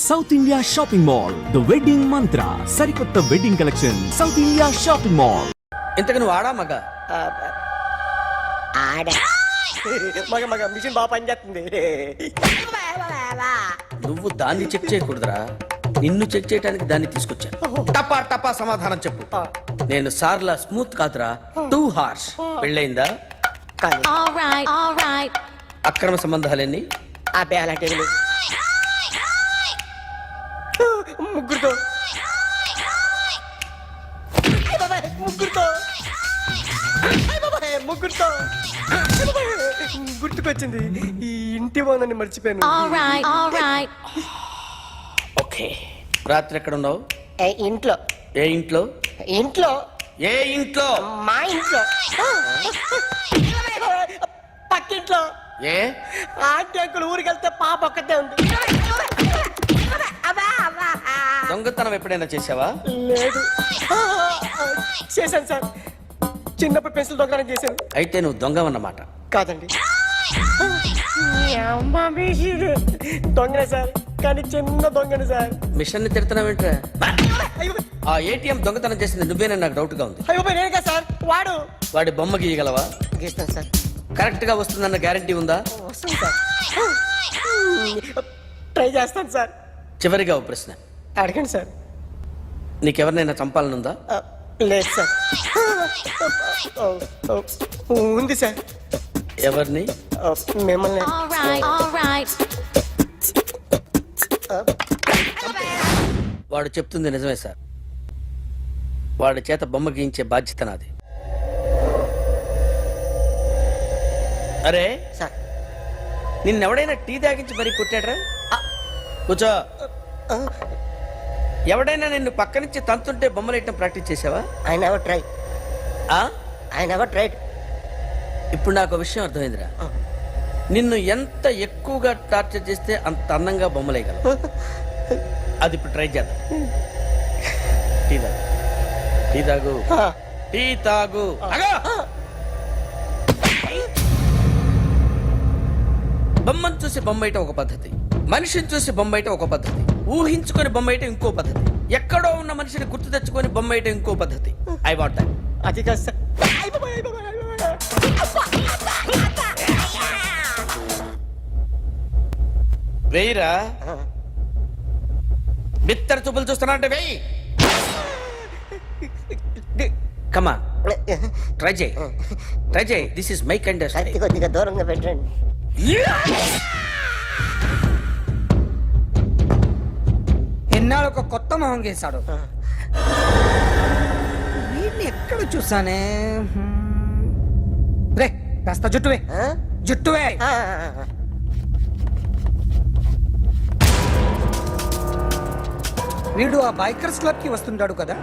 South India shopping mall the wedding మంత్ర సరికొత్త wedding collection south India shopping mall. ఇంతకు నువ్వు ఆడా మగ ఆడ మగ మగ మిషన్ బాగా పనిచేస్తుంది. నువ్వు దాన్ని చెక్ చేయకూడదురా, నిన్ను చెక్ చేయడానికి దాన్ని తీసుకొచ్చాను. టపా టపా సమాధానం చెప్పు. నేను సార్లా స్మూత్ కాదురా, టూ హార్ష్. పెళ్ళైందా? అక్రమ సంబంధాలన్నీ? అబ్బే అలాంటి ముగ్గురుతో ముగ్గురుతో ముగ్గురుతో గుర్తుకొచ్చింది. ఈ ఇంటి బాగుందని మర్చిపోయాను. ఓకే, రాత్రి ఎక్కడ ఉన్నావు? ఇంట్లో. ఏ ఇంట్లో? ఇంట్లో. ఏ ఇంట్లో? మా ఇంట్లో. పక్కింట్లో. ఏ ఆంటీ అంకుల్ ఊరికి వెళ్తే పాప ఒక్కతే ఉంది. దొంగతనం ఎప్పుడైనా చేసావా? లేదు. చేశాను సార్, చిన్నప్పుడు పెన్సిల్ దొంగతనం చేశాను. అయితే నువ్వు దొంగవన్నమాట. కాదండి, దొంగనే సార్, కానీ చిన్న దొంగని సార్. మిషన్ ని తిడుతున్నావేంట్రా? అయ్యో ఆ ఏటీఎం దొంగతనం చేసింది నువ్వేనని నాకు డౌట్ గా ఉంది. అయ్యో నేనే సార్. వాడి బొమ్మ గీయగలవా? గీస్తాను సార్. కరెక్ట్ గా వస్తుందన్న గ్యారంటీ ఉందా? వస్తుంది సార్, ట్రై చేస్తాను సార్. చివరిగా ఓ ప్రశ్న అడగండి సార్. నీకెవరినైనా చంపాలనుందా? లేదు సార్. ఉంది సార్. ఎవరిని? మిమ్మల్ని. వాడు చెప్తుంది నిజమే సార్. వాడి చేత బొమ్మ గీయించే బాధ్యత నాది. అరే సార్, నిన్నెవడైనా టీ తాగించి మరీ కొట్టాడ్రా? కూర్చో. ఎవడైనా నిన్ను పక్క నుంచి తంతుంటే బొమ్మలేయటం ప్రాక్టీస్ చేసావా? I never try. I never tried. ఇప్పుడు నాకు ఒక విషయం అర్థమైందిరా. నిన్ను ఎంత ఎక్కువగా టార్చర్ చేస్తే అంత అందంగా బొమ్మలేయగలవు. అది ఇప్పుడు ట్రై చేద్దాం. టీ తాగు, టీ తాగు, టీ తాగు. బొమ్మను చూసి బొమ్మేయటం ఒక పద్ధతి, మనిషిని చూసి బొమ్మేయటం ఒక పద్ధతి, ఊహించుకొని బొమ్మేయటం ఇంకో పద్ధతి, ఎక్కడో ఉన్న మనిషిని గుర్తు తెచ్చుకొని బొమ్మేయటం ఇంకో పద్ధతి. I want that. అది కాదు సార్. వెయ్యిరా. బిత్తర చూపులు చూస్తున్నా అంటే వెయ్యి. కమా, ట్రై చేయి, ట్రై చేయి. This is my kind of style. కొద్దిగా దూరంగా పెట్టండి. ఎన్నాళ్ళు ఒక కొత్త మొహం గీశాడు. వీడిని ఎక్కడ చూసానే? రే కాస్త జుట్టువే, జుట్టువే. వీడు ఆ బైకర్స్ క్లబ్ కి వస్తుంటాడు కదా.